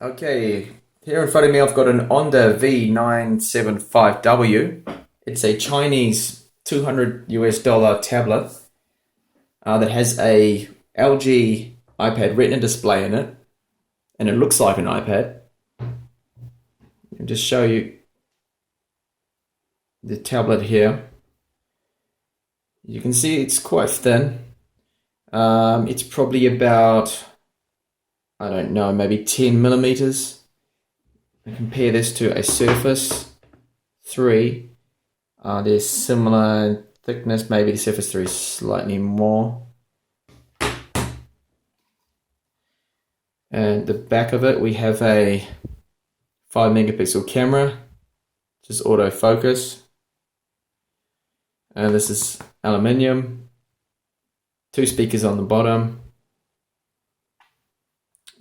Okay, here in front of me I've got an Onda V975w. It's a Chinese $200 tablet that has a LG iPad Retina display in it, and it looks like an iPad. I'll just show you the tablet here. You can see it's quite thin. It's probably about, I don't know, maybe 10 millimeters. I compare this to a Surface 3. There's similar thickness, maybe the Surface 3 is slightly more. And the back of it, we have a 5 megapixel camera, just autofocus. And this is aluminium. 2 speakers on the bottom.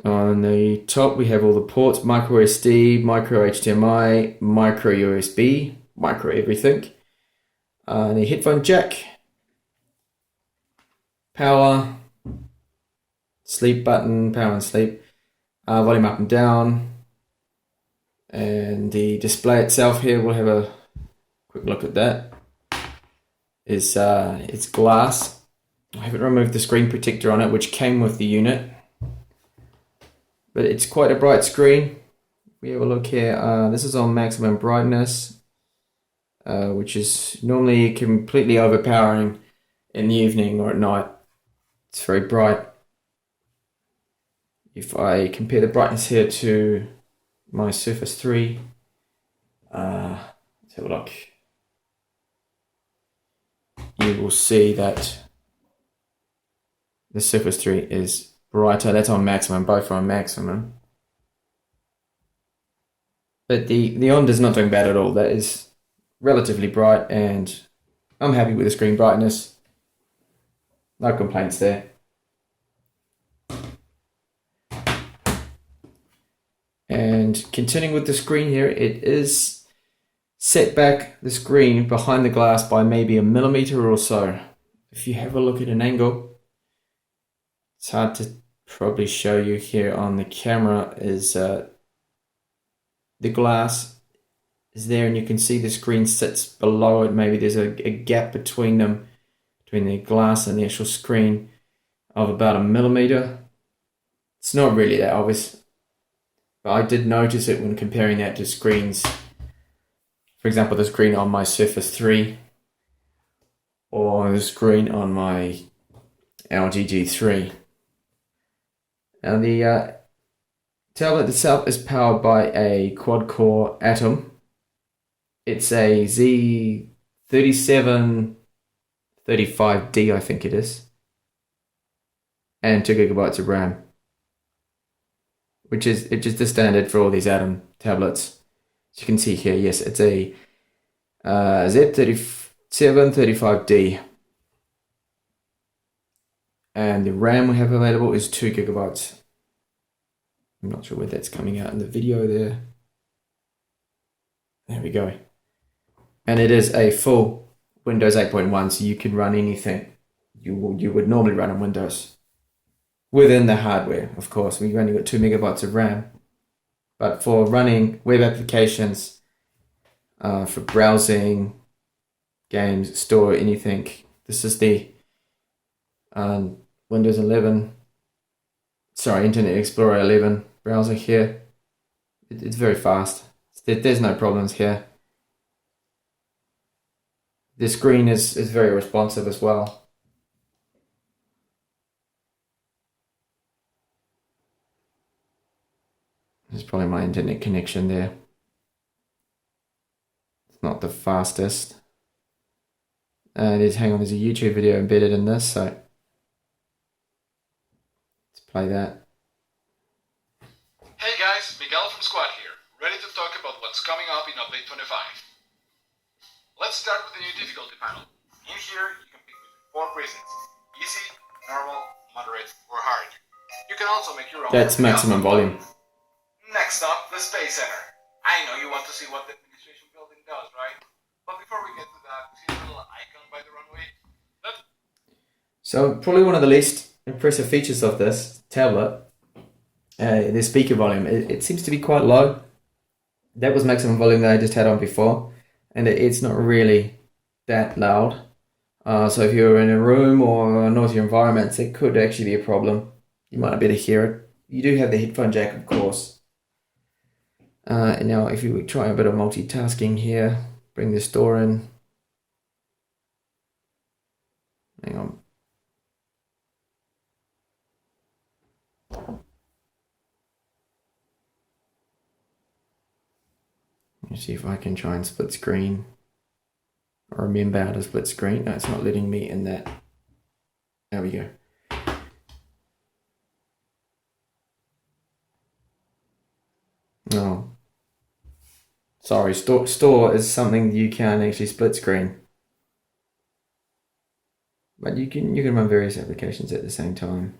On the top we have all the ports: micro SD, micro HDMI, micro USB, micro everything. The headphone jack, power, sleep button, power and sleep, volume up and down, and the display itself here, we'll have a quick look at that. It's glass. I haven't removed the screen protector on it, which came with the unit. But it's quite a bright screen. We have a look here. This is on maximum brightness, which is normally completely overpowering in the evening or at night. It's very bright. If I compare the brightness here to my Surface 3, let's have a look. You will see that the Surface 3 is brighter. That's on maximum, both are on maximum. But the Onda's not doing bad at all. That is relatively bright, and I'm happy with the screen brightness. No complaints there. And continuing with the screen here, it is set back the screen behind the glass by maybe a millimeter or so. If you have a look at an angle, it's hard to probably show you here on the camera, is the glass is there, and you can see the screen sits below it. Maybe there's a gap between them, between the glass and the actual screen, of about a millimeter. It's not really that obvious, but I did notice it when comparing that to screens. For example, the screen on my Surface 3 or the screen on my LG G3. Now the tablet itself is powered by a quad-core Atom. It's a Z3735D, I think it is, and 2 gigabytes of RAM, which is just the standard for all these Atom tablets. As you can see here, yes, it's a Z3735D. And the RAM we have available is 2 gigabytes. I'm not sure where that's coming out in the video there. There we go. And it is a full Windows 8.1, so you can run anything you would normally run on Windows. Within the hardware, of course. We've only got 2 megabytes of RAM. But for running web applications, for browsing, games, store, anything, this is the Windows 11, sorry, Internet Explorer 11 browser here. It's very fast. There's no problems here. The screen is very responsive as well. There's probably my internet connection there. It's not the fastest. There's a YouTube video embedded in this, so let's play that. Hey guys, Miguel from Squad here, ready to talk about what's coming up in Update 25. Let's start with the new difficulty panel. In here, you can pick between 4 presets: easy, normal, moderate, or hard. You can also make your own. That's maximum volume. Next up, the Space Center. I know you want to see what the administration building does, right? But before we get to that, see the little icon by the runway? So probably one of the least impressive features of this tablet the speaker volume. It seems to be quite low. That was maximum volume that I just had on before, and it's not really that loud. So if you're in a room or noisy environments, it could actually be a problem. You might not be able to hear it. You do have the headphone jack, of course. And now if you try a bit of multitasking here, bring this door in. Hang on. Let me see if I can try and split screen. Or remember how to split screen. No, it's not letting me in that. There we go. Oh. Sorry, store is something you can actually split screen. But you can run various applications at the same time.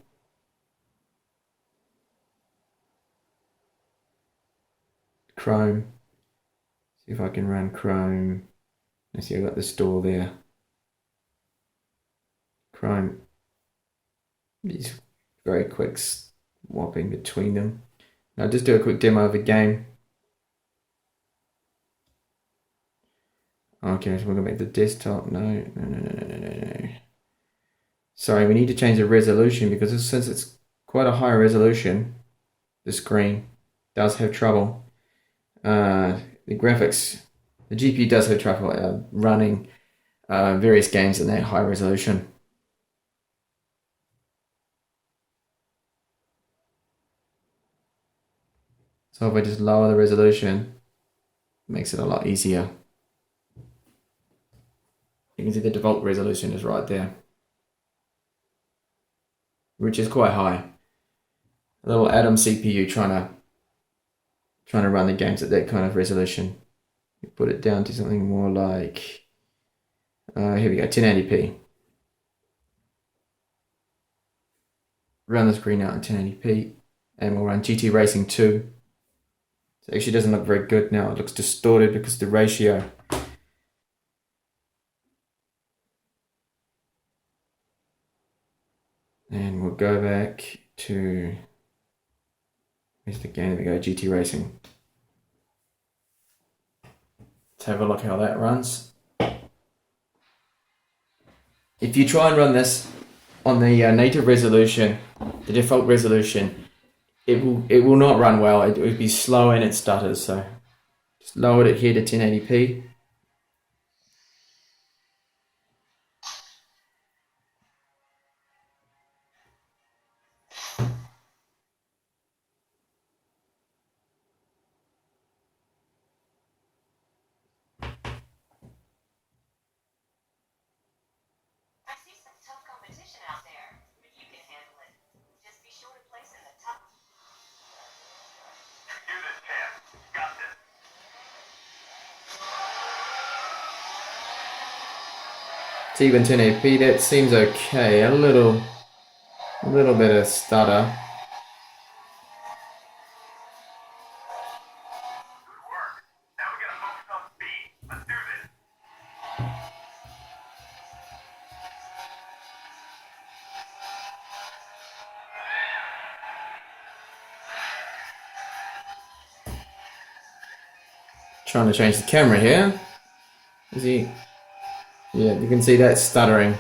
Chrome. See if I can run Chrome. I see I've got the store there. Chrome. These very quick swapping between them. Now just do a quick demo of a game. Okay, so we're gonna make the desktop. No. Sorry, we need to change the resolution because since it's quite a high resolution, the screen does have trouble. The graphics, the GPU does have trouble running various games in that high resolution. So if I just lower the resolution, it makes it a lot easier. You can see the default resolution is right there, which is quite high. A little Atom CPU trying to run the games at that kind of resolution. You put it down to something more like here we go, 1080p. Run the screen out in 1080p, and we'll run GT Racing 2. So it actually doesn't look very good now. It looks distorted because of the ratio. And we'll go back to, where's the game? There we go, GT Racing. Let's have a look how that runs. If you try and run this on the native resolution, the default resolution, it will not run well. It will be slow and it stutters. So just lowered it here to 1080p. It's even 1080p. That seems okay. A little bit of stutter. Trying to change the camera here. Is he? Yeah, you can see that stuttering.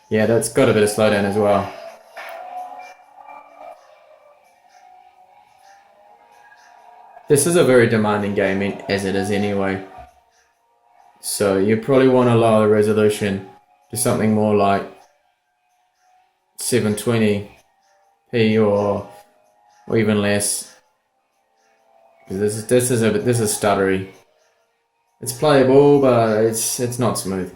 Yeah, that's got a bit of slowdown as well. This is a very demanding game as it is anyway. So you probably want to lower the resolution to something more like 720p or even less. Because this is stuttery. It's playable, but it's not smooth.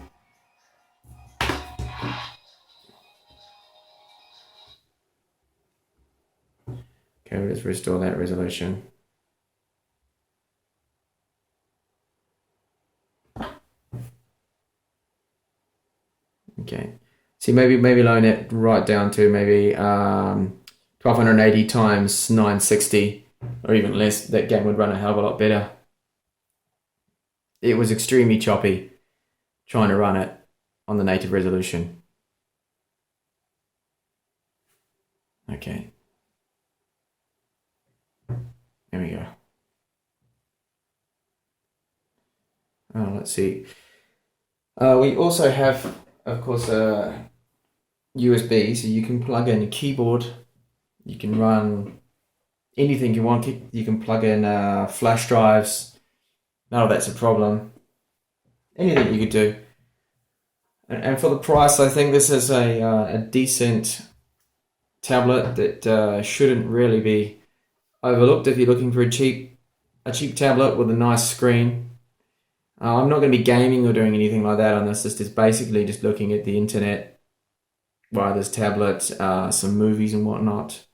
Okay, let's restore that resolution. Okay, see, maybe lowering it right down to maybe 1280 times 960 or even less. That game would run a hell of a lot better. It was extremely choppy trying to run it on the native resolution. Okay. There we go. Oh, let's see. We also have, of course, USB, so you can plug in a keyboard. You can run anything you want. You can plug in flash drives. None of that's a problem. Anything you could do. And for the price, I think this is a decent tablet that shouldn't really be overlooked if you're looking for a cheap tablet with a nice screen. I'm not going to be gaming or doing anything like that on this. This is basically just looking at the internet via this tablet, some movies and whatnot,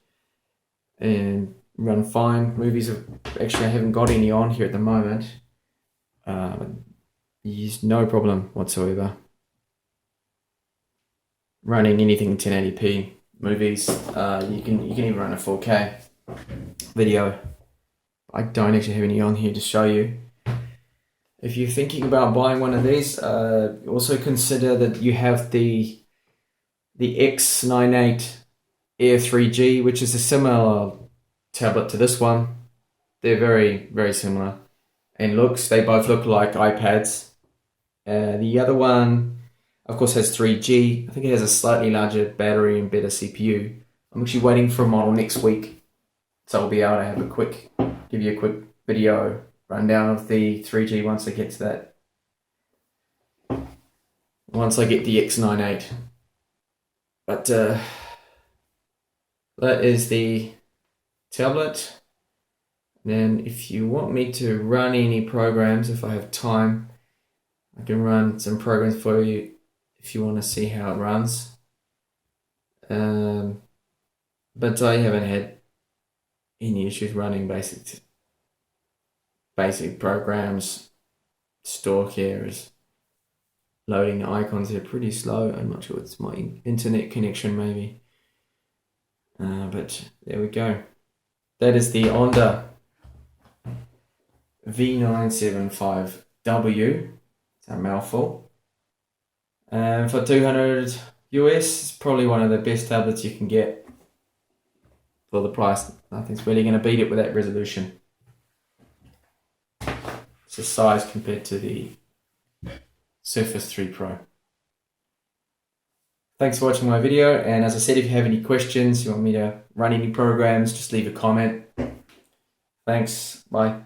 and run fine. Movies I haven't got any on here at the moment. No problem whatsoever. Running anything in 1080p. Movies, you can even run a 4K video. I don't actually have any on here to show you. If you're thinking about buying one of these, also consider that you have the X98 Air 3G, which is a similar tablet to this one. They're very, very similar in looks. They both look like iPads. The other one, of course, has 3G. I think it has a slightly larger battery and better CPU. I'm actually waiting for a model next week, so I'll be able to give you a quick video rundown of the 3G once I get to that. Once I get the X98. But that is the tablet. Then if you want me to run any programs, if I have time, I can run some programs for you if you want to see how it runs. But I haven't had any issues running basic programs. Store errors. Loading the icons are pretty slow. I'm not sure it's my internet connection maybe. But there we go. That is the Onda V975w. It's a mouthful. And for $200 US, it's probably one of the best tablets you can get for the price. Nothing's really going to beat it with that resolution. It's the size compared to the Surface 3 Pro. Thanks for watching my video, and as I said, if you have any questions, you want me to run any programs, just leave a comment. Thanks, bye.